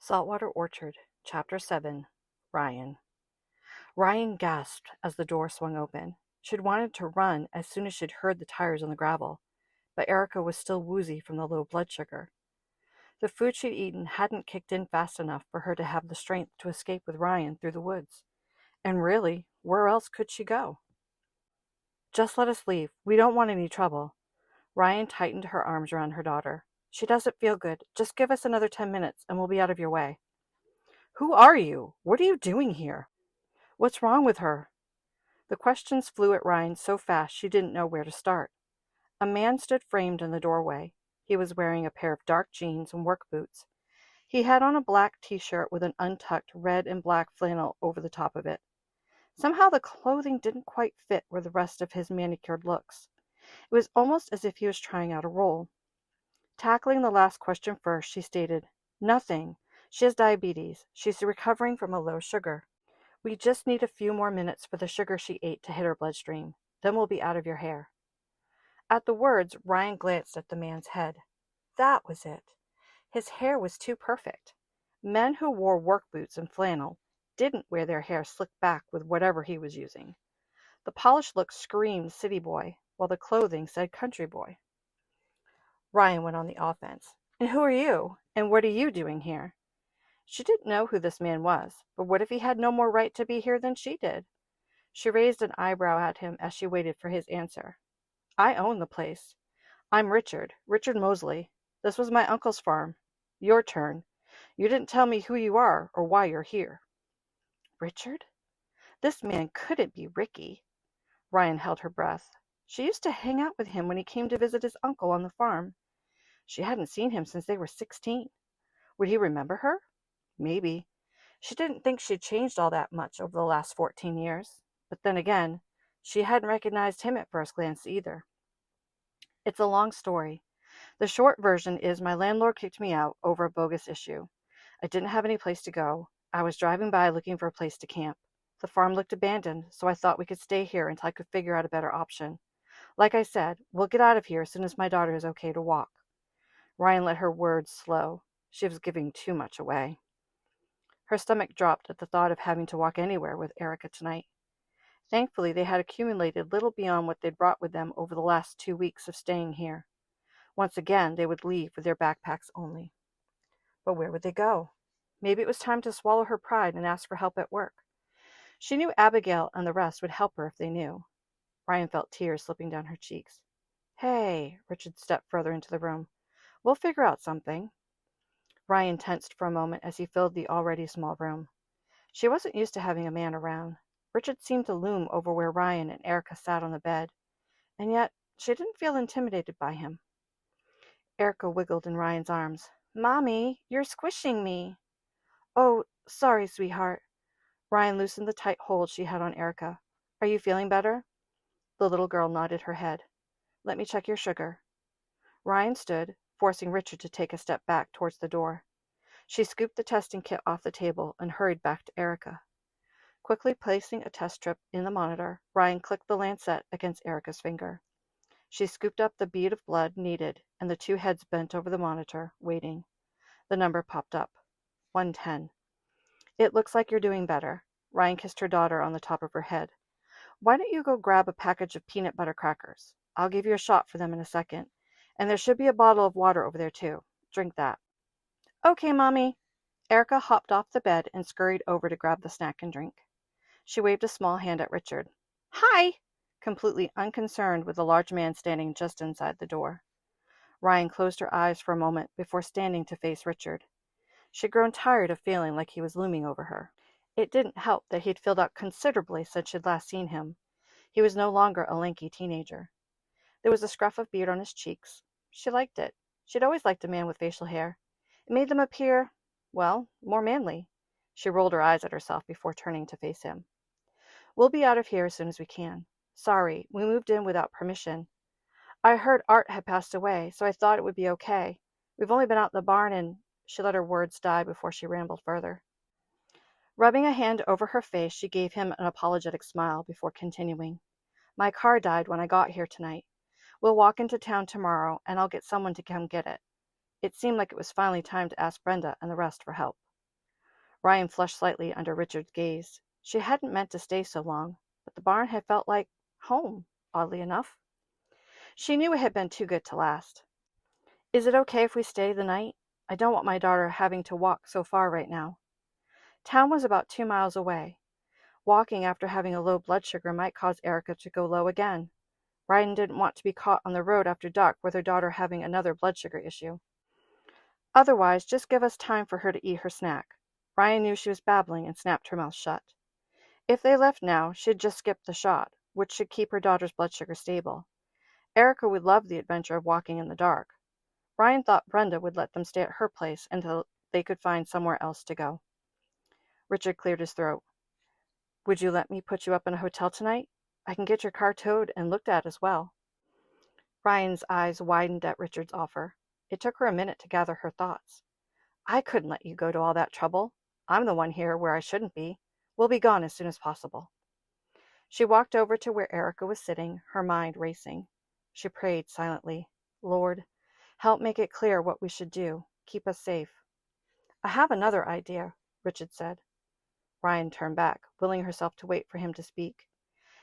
Saltwater Orchard, Chapter 7, Ryan. Ryan gasped as the door swung open. She'd wanted to run as soon as she'd heard the tires on the gravel, but Erica was still woozy from the low blood sugar. The food she'd eaten hadn't kicked in fast enough for her to have the strength to escape with Ryan through the woods. And really, where else could she go? Just let us leave. We don't want any trouble. Ryan tightened her arms around her daughter. She doesn't feel good. Just give us another 10 minutes and we'll be out of your way. Who are you? What are you doing here? What's wrong with her? The questions flew at Ryan so fast she didn't know where to start. A man stood framed in the doorway. He was wearing a pair of dark jeans and work boots. He had on a black t-shirt with an untucked red and black flannel over the top of it. Somehow the clothing didn't quite fit with the rest of his manicured looks. It was almost as if he was trying out a role. Tackling the last question first, she stated, "Nothing. She has diabetes. She's recovering from a low sugar. We just need a few more minutes for the sugar she ate to hit her bloodstream. Then we'll be out of your hair." At the words, Ryan glanced at the man's head. That was it. His hair was too perfect. Men who wore work boots and flannel didn't wear their hair slicked back with whatever he was using. The polished look screamed city boy, while the clothing said country boy. Ryan went on the offense. "And who are you? And what are you doing here?" She didn't know who this man was, but what if he had no more right to be here than she did? She raised an eyebrow at him as she waited for his answer. "I own the place. I'm Richard Mosley. This was my uncle's farm. Your turn. You didn't tell me who you are or why you're here." Richard? This man couldn't be Ricky. Ryan held her breath. She used to hang out with him when he came to visit his uncle on the farm. She hadn't seen him since they were 16. Would he remember her? Maybe. She didn't think she'd changed all that much over the last 14 years. But then again, she hadn't recognized him at first glance either. It's a long story. The short version is my landlord kicked me out over a bogus issue. I didn't have any place to go. I was driving by looking for a place to camp. The farm looked abandoned, so I thought we could stay here until I could figure out a better option. Like I said, we'll get out of here as soon as my daughter is okay to walk. Ryan let her words slow. She was giving too much away. Her stomach dropped at the thought of having to walk anywhere with Erica tonight. Thankfully, they had accumulated little beyond what they'd brought with them over the last 2 weeks of staying here. Once again, they would leave with their backpacks only. But where would they go? Maybe it was time to swallow her pride and ask for help at work. She knew Abigail and the rest would help her if they knew. Ryan felt tears slipping down her cheeks. "Hey," Richard stepped further into the room. "We'll figure out something." Ryan tensed for a moment as he filled the already small room. She wasn't used to having a man around. Richard seemed to loom over where Ryan and Erica sat on the bed, and yet she didn't feel intimidated by him. Erica wiggled in Ryan's arms. "Mommy, you're squishing me." "Oh, sorry, sweetheart." Ryan loosened the tight hold she had on Erica. "Are you feeling better?" The little girl nodded her head. "Let me check your sugar." Ryan stood, forcing Richard to take a step back towards the door. She scooped the testing kit off the table and hurried back to Erica. Quickly placing a test strip in the monitor, Ryan clicked the lancet against Erica's finger. She scooped up the bead of blood needed, and the two heads bent over the monitor, waiting. The number popped up. 110. "It looks like you're doing better." Ryan kissed her daughter on the top of her head. "Why don't you go grab a package of peanut butter crackers? I'll give you a shot for them in a second. And there should be a bottle of water over there, too. Drink that." "Okay, Mommy." Erica hopped off the bed and scurried over to grab the snack and drink. She waved a small hand at Richard. "Hi!" completely unconcerned with the large man standing just inside the door. Ryan closed her eyes for a moment before standing to face Richard. She'd grown tired of feeling like he was looming over her. It didn't help that he'd filled out considerably since she'd last seen him. He was no longer a lanky teenager. There was a scruff of beard on his cheeks. She liked it. She'd always liked a man with facial hair. It made them appear, well, more manly. She rolled her eyes at herself before turning to face him. "We'll be out of here as soon as we can. Sorry, we moved in without permission. I heard Art had passed away, so I thought it would be okay. We've only been out in the barn and—" She let her words die before she rambled further. Rubbing a hand over her face, she gave him an apologetic smile before continuing. "My car died when I got here tonight. We'll walk into town tomorrow, and I'll get someone to come get it. It seemed like it was finally time to ask Brenda and the rest for help." Ryan flushed slightly under Richard's gaze. She hadn't meant to stay so long, but the barn had felt like home, oddly enough. She knew it had been too good to last. Is it okay if we stay the night? I don't want my daughter having to walk so far right now. Town was about 2 miles away. Walking after having a low blood sugar might cause Erica to go low again. Ryan didn't want to be caught on the road after dark with her daughter having another blood sugar issue. Otherwise, just give us time for her to eat her snack. Ryan knew she was babbling and snapped her mouth shut. If they left now, she'd just skip the shot, which should keep her daughter's blood sugar stable. Erica would love the adventure of walking in the dark. Ryan thought Brenda would let them stay at her place until they could find somewhere else to go. Richard cleared his throat. Would you let me put you up in a hotel tonight? I can get your car towed and looked at as well. Ryan's eyes widened at Richard's offer. It took her a minute to gather her thoughts. I couldn't let you go to all that trouble. I'm the one here where I shouldn't be. We'll be gone as soon as possible. She walked over to where Erica was sitting, her mind racing. She prayed silently. Lord, help make it clear what we should do. Keep us safe. I have another idea, Richard said. Ryan turned back, willing herself to wait for him to speak.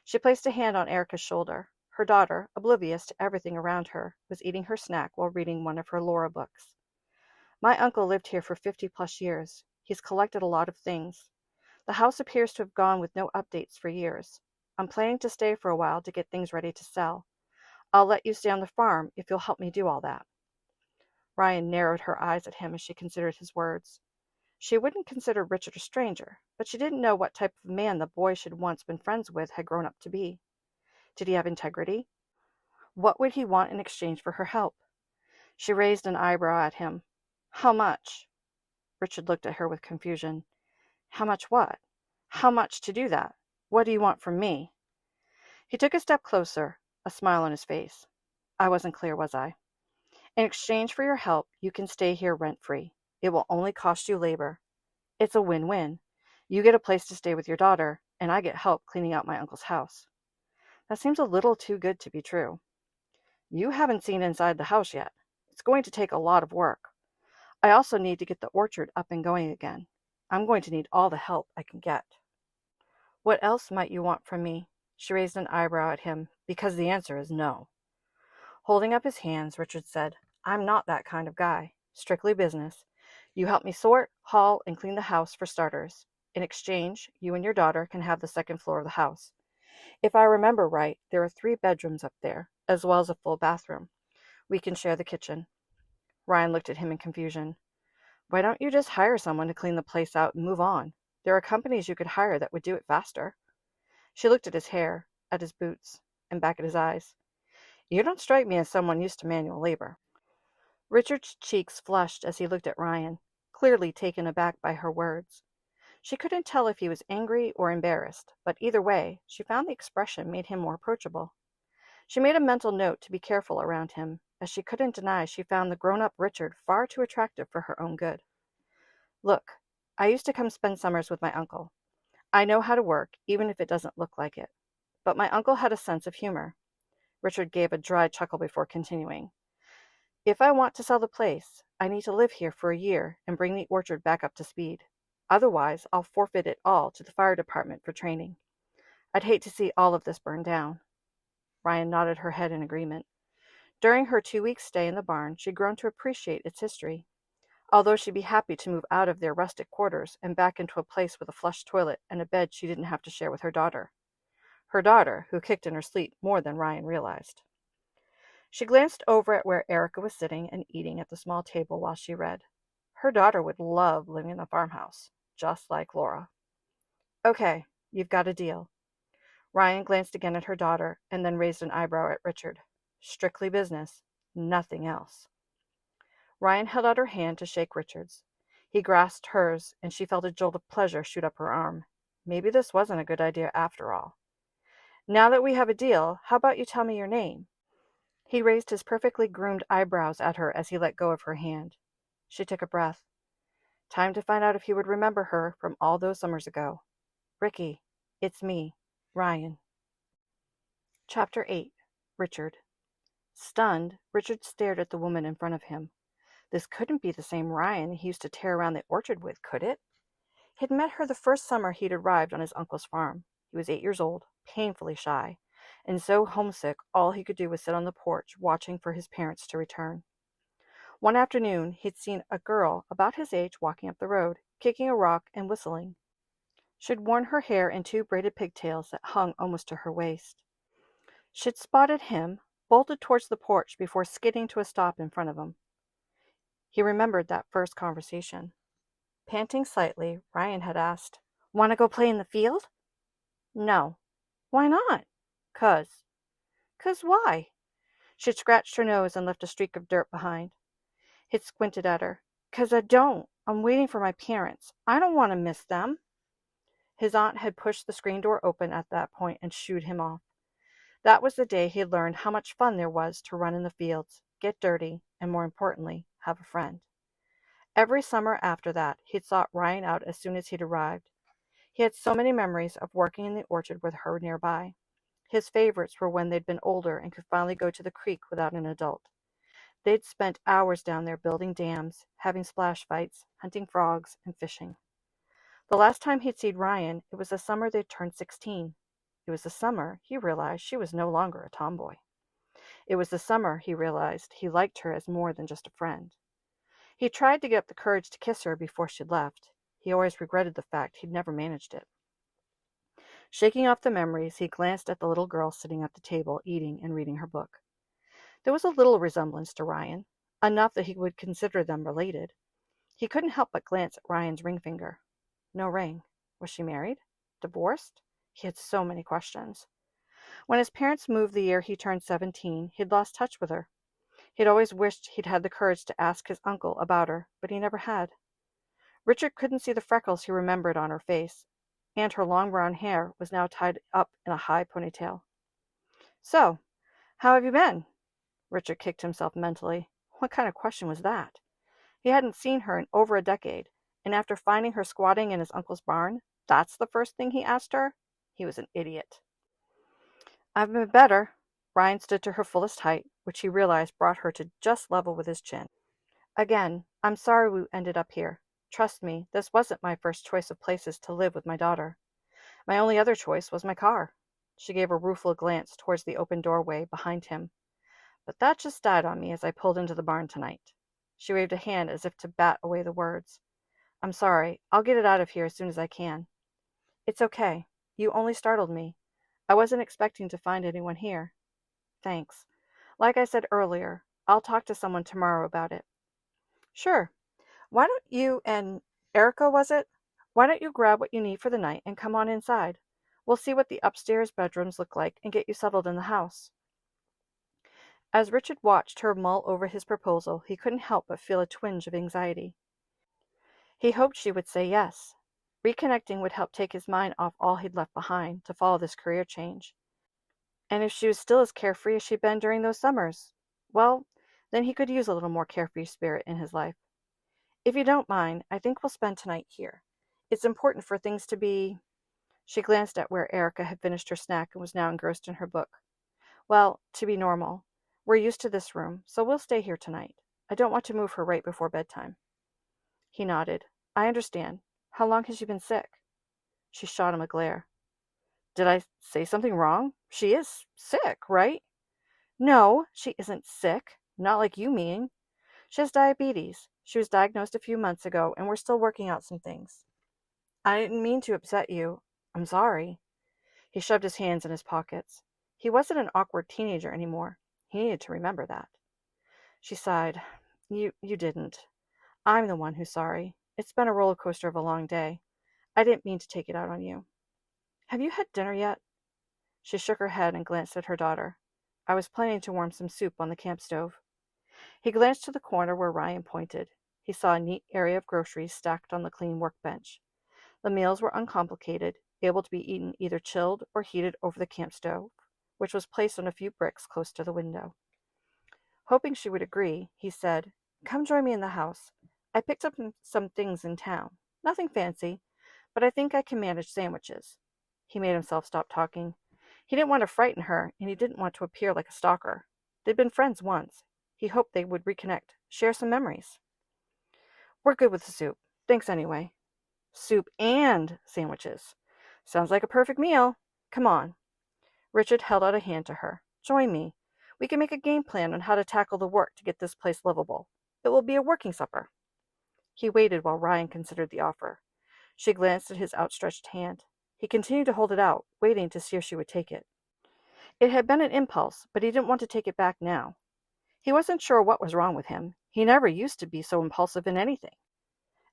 She placed a hand on Erica's shoulder. Her daughter, oblivious to everything around her, was eating her snack while reading one of her Laura books. My uncle lived here for 50-plus years. He's collected a lot of things. The house appears to have gone with no updates for years. I'm planning to stay for a while to get things ready to sell. I'll let you stay on the farm if you'll help me do all that. Ryan narrowed her eyes at him as she considered his words. She wouldn't consider Richard a stranger, but she didn't know what type of man the boy she'd once been friends with had grown up to be. Did he have integrity? What would he want in exchange for her help? She raised an eyebrow at him. How much? Richard looked at her with confusion. How much what? How much to do that? What do you want from me? He took a step closer, a smile on his face. I wasn't clear, was I? In exchange for your help, you can stay here rent-free. It will only cost you labor. It's a win-win. You get a place to stay with your daughter, and I get help cleaning out my uncle's house. That seems a little too good to be true. You haven't seen inside the house yet. It's going to take a lot of work. I also need to get the orchard up and going again. I'm going to need all the help I can get. What else might you want from me? She raised an eyebrow at him, because the answer is no. Holding up his hands, Richard said, I'm not that kind of guy. Strictly business. You help me sort, haul, and clean the house for starters. In exchange, you and your daughter can have the second floor of the house. If I remember right, there are 3 bedrooms up there, as well as a full bathroom. We can share the kitchen. Ryan looked at him in confusion. Why don't you just hire someone to clean the place out and move on? There are companies you could hire that would do it faster. She looked at his hair, at his boots, and back at his eyes. You don't strike me as someone used to manual labor. Richard's cheeks flushed as he looked at Ryan, clearly taken aback by her words. She couldn't tell if he was angry or embarrassed, but either way, she found the expression made him more approachable. She made a mental note to be careful around him, as she couldn't deny she found the grown-up Richard far too attractive for her own good. Look, I used to come spend summers with my uncle. I know how to work, even if it doesn't look like it. But my uncle had a sense of humor. Richard gave a dry chuckle before continuing. If I want to sell the place, I need to live here for a year and bring the orchard back up to speed. Otherwise, I'll forfeit it all to the fire department for training. I'd hate to see all of this burn down. Ryan nodded her head in agreement. During her 2-week stay in the barn, she'd grown to appreciate its history. Although she'd be happy to move out of their rustic quarters and back into a place with a flush toilet and a bed she didn't have to share with her daughter. Her daughter, who kicked in her sleep more than Ryan realized. She glanced over at where Erica was sitting and eating at the small table while she read. Her daughter would love living in the farmhouse, just like Laura. Okay, you've got a deal. Ryan glanced again at her daughter and then raised an eyebrow at Richard. Strictly business, nothing else. Ryan held out her hand to shake Richard's. He grasped hers, and she felt a jolt of pleasure shoot up her arm. Maybe this wasn't a good idea after all. Now that we have a deal, how about you tell me your name? He raised his perfectly groomed eyebrows at her as he let go of her hand. She took a breath. Time to find out if he would remember her from all those summers ago. Ricky, it's me, Ryan. Chapter 8. Richard. Stunned, Richard stared at the woman in front of him. This couldn't be the same Ryan he used to tear around the orchard with, could it? He'd met her the first summer he'd arrived on his uncle's farm. He was 8 years old, painfully shy, and so homesick all he could do was sit on the porch watching for his parents to return. One afternoon he'd seen a girl about his age walking up the road, kicking a rock and whistling. She'd worn her hair in 2 braided pigtails that hung almost to her waist. She'd spotted him, bolted towards the porch before skidding to a stop in front of him. He remembered that first conversation. Panting slightly, Ryan had asked, "Want to go play in the field?" "No." "Why not?" "'Cause." "'Cause why?" She'd scratched her nose and left a streak of dirt behind. He'd squinted at her. "'Cause I don't. I'm waiting for my parents. I don't want to miss them." His aunt had pushed the screen door open at that point and shooed him off. That was the day he learned how much fun there was to run in the fields, get dirty, and more importantly, have a friend. Every summer after that, he'd sought Ryan out as soon as he'd arrived. He had so many memories of working in the orchard with her nearby. His favorites were when they'd been older and could finally go to the creek without an adult. They'd spent hours down there building dams, having splash fights, hunting frogs, and fishing. The last time he'd seen Ryan, it was the summer they'd turned 16. It was the summer he realized she was no longer a tomboy. It was the summer he realized he liked her as more than just a friend. He tried to get up the courage to kiss her before she'd left. He always regretted the fact he'd never managed it. Shaking off the memories, he glanced at the little girl sitting at the table, eating and reading her book. There was a little resemblance to Ryan, enough that he would consider them related. He couldn't help but glance at Ryan's ring finger. No ring. Was she married? Divorced? He had so many questions. When his parents moved the year he turned 17, he'd lost touch with her. He'd always wished he'd had the courage to ask his uncle about her, but he never had. Richard couldn't see the freckles he remembered on her face, and her long brown hair was now tied up in a high ponytail. "So, how have you been?" Richard kicked himself mentally. What kind of question was that? He hadn't seen her in over a decade, and after finding her squatting in his uncle's barn, that's the first thing he asked her? He was an idiot. "I've been better." Ryan stood to her fullest height, which he realized brought her to just level with his chin. "Again, I'm sorry we ended up here. Trust me, this wasn't my first choice of places to live with my daughter. My only other choice was my car." She gave a rueful glance towards the open doorway behind him. "But that just died on me as I pulled into the barn tonight." She waved a hand as if to bat away the words. "I'm sorry. I'll get it out of here as soon as I can." "It's okay. You only startled me. I wasn't expecting to find anyone here." "Thanks. Like I said earlier, I'll talk to someone tomorrow about it." "Sure. Why don't you and Erica, was it? Why don't you grab what you need for the night and come on inside? We'll see what the upstairs bedrooms look like and get you settled in the house." As Richard watched her mull over his proposal, he couldn't help but feel a twinge of anxiety. He hoped she would say yes. Reconnecting would help take his mind off all he'd left behind to follow this career change. And if she was still as carefree as she'd been during those summers, well, then he could use a little more carefree spirit in his life. "If you don't mind, I think we'll spend tonight here. It's important for things to be—" She glanced at where Erica had finished her snack and was now engrossed in her book. "Well, to be normal. We're used to this room, so we'll stay here tonight. I don't want to move her right before bedtime." He nodded. "I understand. How long has she been sick?" She shot him a glare. "Did I say something wrong? She is sick, right?" "No, she isn't sick. Not like you mean. She has diabetes. She was diagnosed a few months ago, and we're still working out some things." "I didn't mean to upset you. I'm sorry." He shoved his hands in his pockets. He wasn't an awkward teenager anymore. He needed to remember that. She sighed. You didn't. I'm the one who's sorry. It's been a roller coaster of a long day. I didn't mean to take it out on you. Have you had dinner yet?" She shook her head and glanced at her daughter. "I was planning to warm some soup on the camp stove." He glanced to the corner where Ryan pointed. He saw a neat area of groceries stacked on the clean workbench. The meals were uncomplicated, able to be eaten either chilled or heated over the camp stove, which was placed on a few bricks close to the window. Hoping she would agree, he said, "Come join me in the house. I picked up some things in town. Nothing fancy, but I think I can manage sandwiches." He made himself stop talking. He didn't want to frighten her, and he didn't want to appear like a stalker. They'd been friends once. He hoped they would reconnect, share some memories. "We're good with the soup. Thanks anyway." Soup and sandwiches. Sounds like a perfect meal. Come on. Richard held out a hand to her. Join me. We can make a game plan on how to tackle the work to get this place livable. It will be a working supper. He waited while Ryan considered the offer. She glanced at his outstretched hand. He continued to hold it out, waiting to see if she would take it. It had been an impulse, but he didn't want to take it back now. He wasn't sure what was wrong with him. He never used to be so impulsive in anything.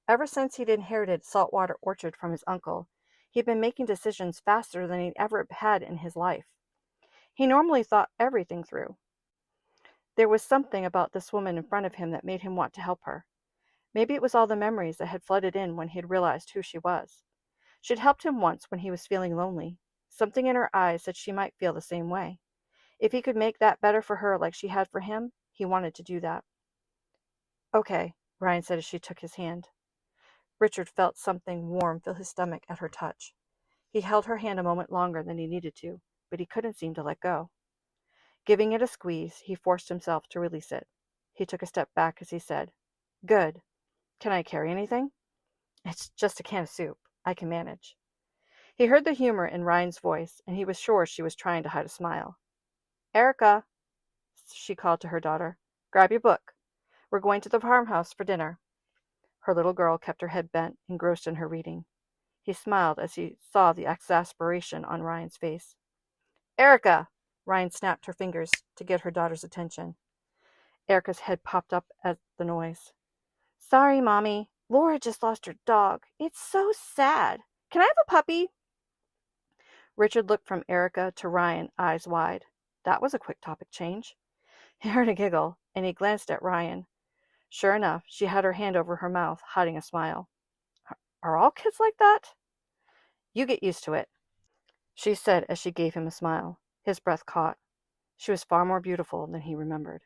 Ever since he'd inherited Saltwater Orchard from his uncle, he'd been making decisions faster than he'd ever had in his life. He normally thought everything through. There was something about this woman in front of him that made him want to help her. Maybe it was all the memories that had flooded in when he'd realized who she was. She'd helped him once when he was feeling lonely. Something in her eyes said she might feel the same way. If he could make that better for her like she had for him, he wanted to do that. Okay, Ryan said as she took his hand. Richard felt something warm fill his stomach at her touch. He held her hand a moment longer than he needed to, but he couldn't seem to let go. Giving it a squeeze, he forced himself to release it. He took a step back as he said, Good. Can I carry anything? It's just a can of soup. I can manage. He heard the humor in Ryan's voice, and he was sure she was trying to hide a smile. Erica, she called to her daughter, grab your book. We're going to the farmhouse for dinner. Her little girl kept her head bent, engrossed in her reading. He smiled as he saw the exasperation on Ryan's face. Erica! Ryan snapped her fingers to get her daughter's attention. Erica's head popped up at the noise. Sorry, Mommy. Laura just lost her dog. It's so sad. Can I have a puppy? Richard looked from Erica to Ryan, eyes wide. That was a quick topic change. He heard a giggle, and he glanced at Ryan. Sure enough, she had her hand over her mouth, hiding a smile. Are all kids like that? You get used to it, she said as she gave him a smile. His breath caught. She was far more beautiful than he remembered.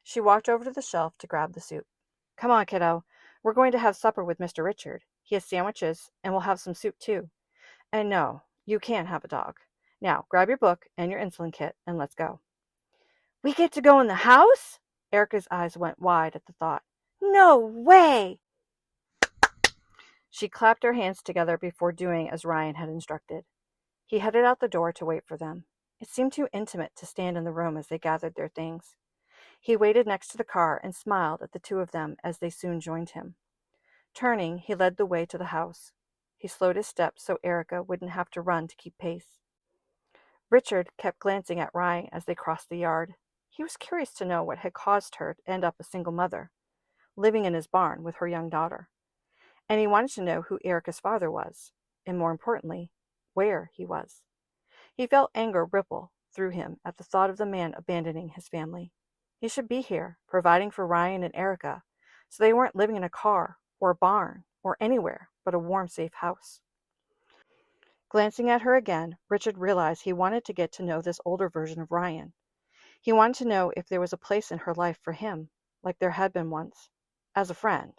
She walked over to the shelf to grab the soup. Come on, kiddo. We're going to have supper with Mr. Richard. He has sandwiches, and we'll have some soup, too. And no, you can't have a dog. Now, grab your book and your insulin kit, and let's go. We get to go in the house? Erica's eyes went wide at the thought. No way! She clapped her hands together before doing as Ryan had instructed. He headed out the door to wait for them. It seemed too intimate to stand in the room as they gathered their things. He waited next to the car and smiled at the two of them as they soon joined him. Turning, he led the way to the house. He slowed his steps so Erica wouldn't have to run to keep pace. Richard kept glancing at Ryan as they crossed the yard. He was curious to know what had caused her to end up a single mother, living in his barn with her young daughter. And he wanted to know who Erica's father was, and more importantly, where he was. He felt anger ripple through him at the thought of the man abandoning his family. He should be here, providing for Ryan and Erica, so they weren't living in a car or a barn or anywhere but a warm, safe house. Glancing at her again, Richard realized he wanted to get to know this older version of Ryan. He wanted to know if there was a place in her life for him, like there had been once, as a friend.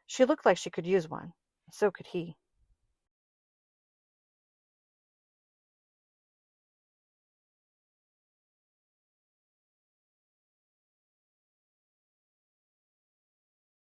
She looked like she could use one, and so could he.